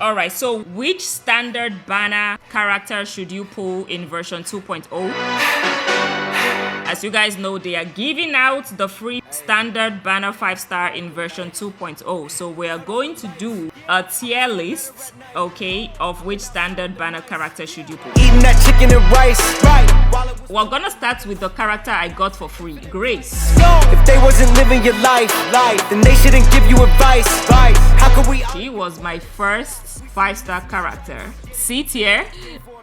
Alright, so which standard banner character should you pull in version 2.0? As you guys know, they are giving out the free standard banner 5-star in version 2.0. So we are going to do a tier list, okay, of which standard banner character should you pull. Eating that chicken and rice, right? We're gonna start with the character I got for free, Grace. If they wasn't living your life, then they shouldn't give you advice. How could we? She was my first 5-star character. C tier.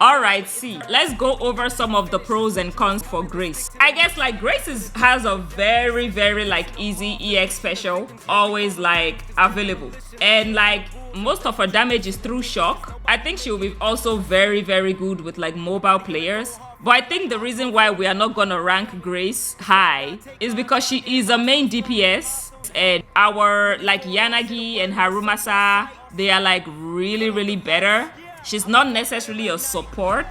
Alright, C. Let's go over some of the pros and cons for Grace. I guess like Grace has a very like easy EX special, always like available. And like most of her damage is through shock. I think she'll be also very good with like mobile players. But I think the reason why we are not gonna rank Grace high is because she is a main DPS, and our like Yanagi and Harumasa, they are like really better. She's not necessarily a support.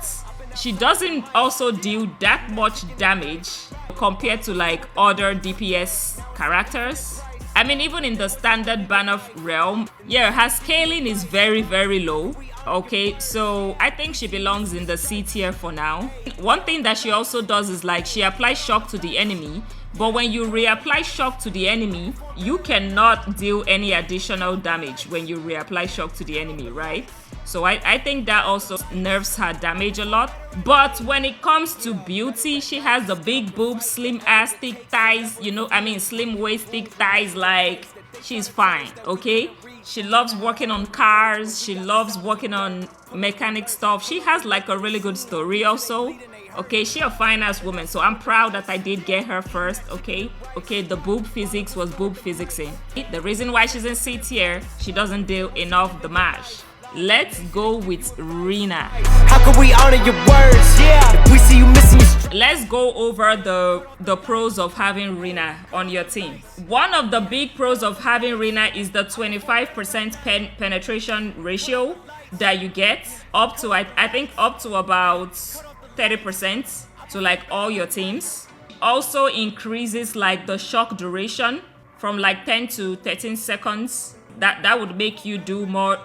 She doesn't also deal that much damage compared to like other DPS characters. I mean, even in the standard banner realm, yeah, her scaling is very low. Okay, so I think she belongs in the C tier for now. One thing that she also does is like she applies shock to the enemy, but when you reapply shock to the enemy, you cannot deal any additional damage when you reapply shock to the enemy, right? So I think that also nerfs her damage a lot. But when it comes to beauty, she has the big boobs, slim ass, thick thighs, you know, I mean slim waist, thick thighs, like she's fine, okay? She loves working on cars, she loves working on mechanic stuff. She has like a really good story also. Okay, she a fine ass woman, so I'm proud that I did get her first, okay? Okay, the boob physics was boob physicsing. The reason why she's in C tier, she doesn't deal enough damage. Let's go with Reena. How can we honor your words? Yeah, if we see you missing your... Let's go over the pros of having Reena on your team. One of the big pros of having Reena is the 25% penetration ratio that you get, up to I think up to about 30% to like all your teams. Also increases like the shock duration from like 10 to 13 seconds. That would make you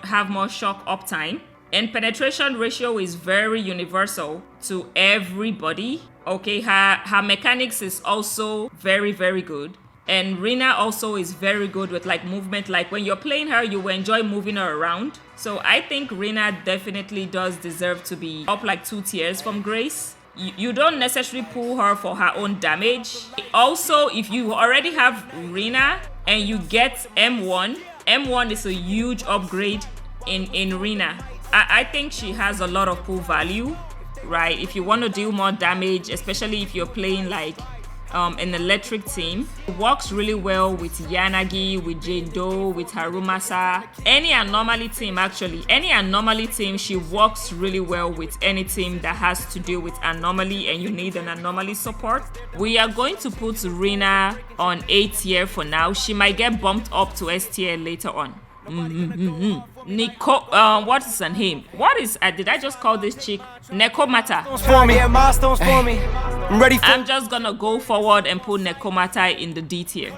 have more shock uptime. And penetration ratio is very universal to everybody. Okay, her mechanics is also very good. And Reena also is very good with like movement. Like when you're playing her, you will enjoy moving her around. So I think Reena definitely does deserve to be up like 2 tiers from Grace. You don't necessarily pull her for her own damage. Also, if you already have Reena and you get M1 is a huge upgrade in Reena. I think she has a lot of pull value, right? If you want to deal more damage, especially if you're playing like an electric team, it works really well with Yanagi, with Jado, with Harumasa. Any anomaly team, actually, any anomaly team, she works really well with any team that has to deal with anomaly and you need an anomaly support. We are going to put Reena on A tier for now. She might get bumped up to S tier later on. What is her name? What is did I just call this chick Necomata? Milestones for me. I'm ready for... I'm just gonna go forward and put Necomata in the D tier.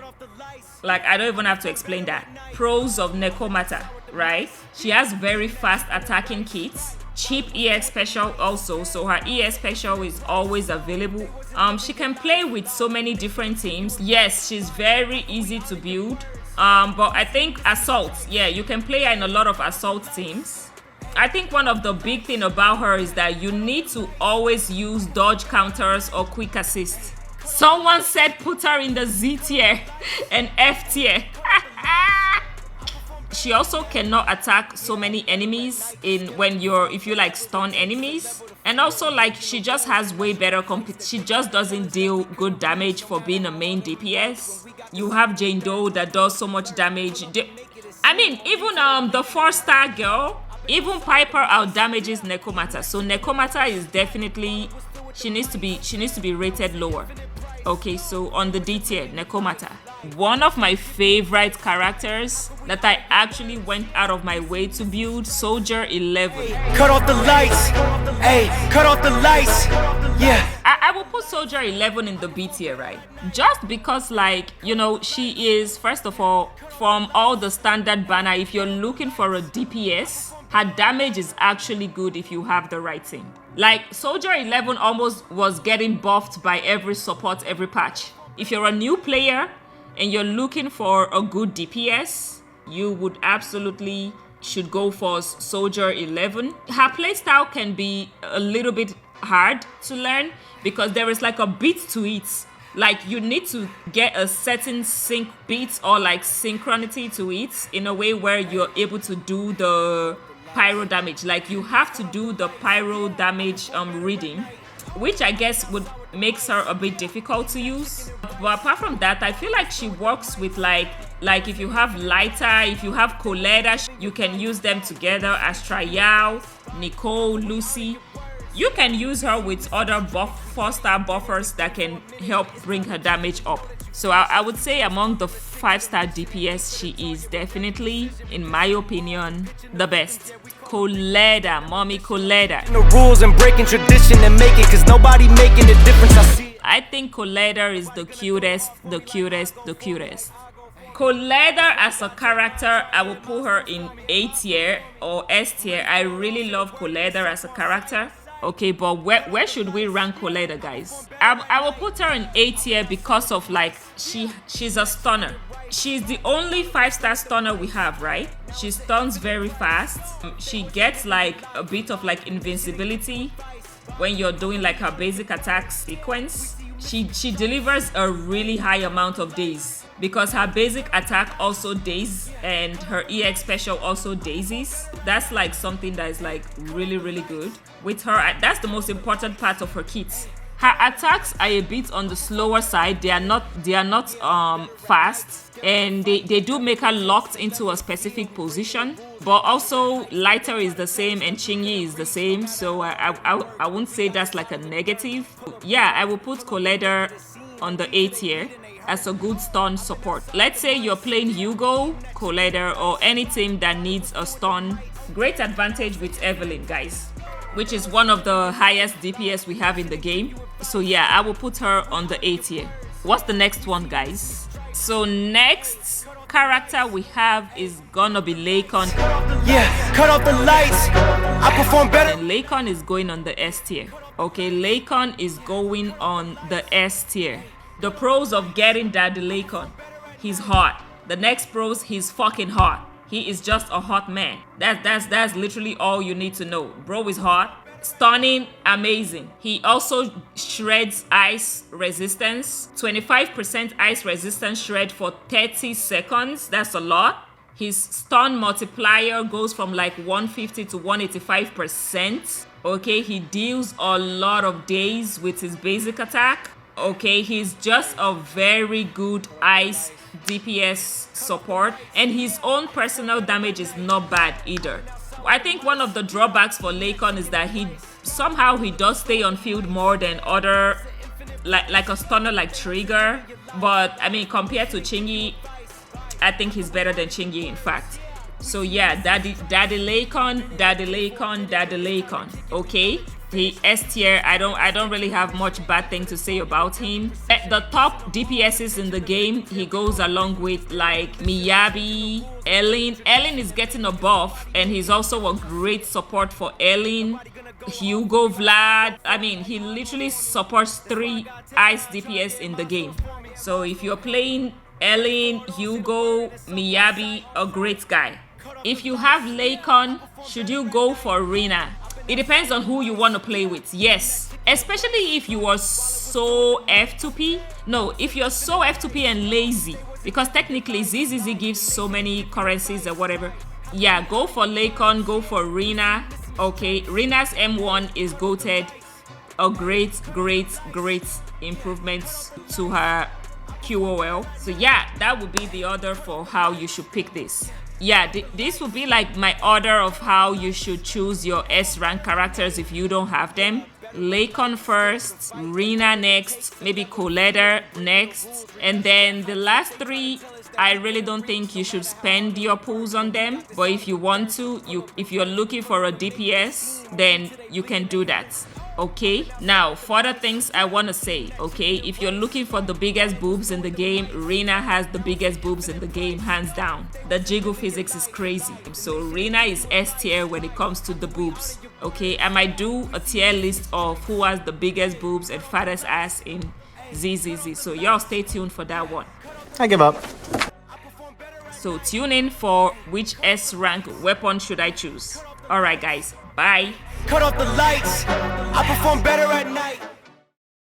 Like I don't even have to explain that. Pros of Necomata, right? She has very fast attacking kits, cheap EX special also, so her EX special is always available. She can play with so many different teams. Yes, she's very easy to build. But I think assault, yeah, you can play her in a lot of assault teams. I think one of the big thing about her is that you need to always use dodge counters or quick assist. Someone said put her in the Z tier and F tier. She also cannot attack so many enemies if you like stun enemies. And also like she just has way better she just doesn't deal good damage for being a main DPS. You have Jane Doe that does so much damage. I mean, even the 4-star girl, even Piper out damages Necomata. So Necomata is definitely she needs to be rated lower. Okay, so on the D tier, Necomata. One of my favorite characters that I actually went out of my way to build, Soldier 11. Cut off the lights. Hey, cut off the lights. Yeah. I will put Soldier 11 in the B tier, right? Just because, like, you know, she is, first of all, from all the standard banner, if you're looking for a DPS, Her damage is actually good if you have the right thing. Like, Soldier 11 almost was getting buffed by every support, every patch. If you're a new player and you're looking for a good DPS, you would absolutely should go for Soldier 11. Her playstyle can be a little bit hard to learn because there is like a beat to it. Like, you need to get a certain sync beat or like synchronity to it in a way where you're able to do the pyro damage. Like, you have to do the pyro damage reading, which I guess would makes her a bit difficult to use. But apart from that, I feel like she works with like if you have Lighter, if you have Coleta, you can use them together as Trial, Nicole, Lucy. You can use her with other 4-star buffers that can help bring her damage up. So I would say among the 5-star DPS, she is definitely, in my opinion, the best. Coleta, mommy Coleta. The rules and breaking tradition and making, cause nobody making a difference. I see. I think Coleta is the cutest. Coleta as a character, I will put her in A tier or S tier. I really love Coleta as a character. Okay, but where should we rank Coleta, guys? I will put her in A tier because of like she's a stunner. She's the only 5-star stunner we have, right? She stuns very fast. She gets like a bit of like invincibility when you're doing like her basic attack sequence. She delivers a really high amount of days because her basic attack also days and her EX special also daisies. That's like something that is like really good with her. That's the most important part of her kit. Her attacks are a bit on the slower side. They are not fast, and they do make her locked into a specific position. But also Lighter is the same and Chingy is the same, so I won't say that's like a negative. Yeah, I will put Coleta on the A tier as a good stun support. Let's say you're playing Hugo, Coleta, or any team that needs a stun. Great advantage with Evelyn, guys, which is one of the highest DPS we have in the game. So yeah, I will put her on the A tier. What's the next one, guys? So next character we have is gonna be Lakon. Yeah, cut off the lights. I perform better. And Lakon is going on the S tier. Okay, Lakon is going on the S tier. The pros of getting Daddy Lakon: he's hot. The next pros, he's fucking hot. He is just a hot man. That's literally all you need to know. Bro is hot, stunning, amazing. He also shreds ice resistance. 25% ice resistance shred for 30 seconds. That's a lot. His stun multiplier goes from like 150 to 185%. Okay, he deals a lot of days with his basic attack. Okay, he's just a very good ice DPS support, and his own personal damage is not bad either. I think one of the drawbacks for Lakon is that he does stay on field more than other like a stunner like Trigger, but I mean, compared to Chingy, I think he's better than Chingy, in fact. So yeah, Daddy Lakon. Okay, the S tier, I don't really have much bad thing to say about him. The top DPSs in the game, he goes along with like Miyabi, Ellen. Ellen is getting a buff, and he's also a great support for Ellen. Hugo, Vlad. I mean, he literally supports 3 ice DPS in the game. So if you're playing Ellen, Hugo, Miyabi, a great guy. If you have Lakon, should you go for Reena? It depends on who you want to play with. Yes, especially if you are so F2P. No, if you're so F2P and lazy, because technically ZZZ gives so many currencies or whatever. Yeah, go for Lakon, go for Reena. Okay, Reena's M1 is goated. A great improvement to her QOL. So yeah, that would be the order for how you should pick this. Yeah, this would be like my order of how you should choose your S rank characters if you don't have them. Lakon first, Reena next, maybe Coleta next, and then the last 3, I really don't think you should spend your pools on them. But if you want to, if you're looking for a DPS, then you can do that. Okay, now for the things I want to say, okay, if you're looking for the biggest boobs in the game, Reena has the biggest boobs in the game, hands down. The jiggle physics is crazy. So Reena is S tier when it comes to the boobs. Okay, I might do a tier list of who has the biggest boobs and fattest ass in ZZZ. So y'all stay tuned for that one. I give up. So tune in for which S rank weapon should I choose. Alright guys, bye. Cut off the lights. I perform better at night.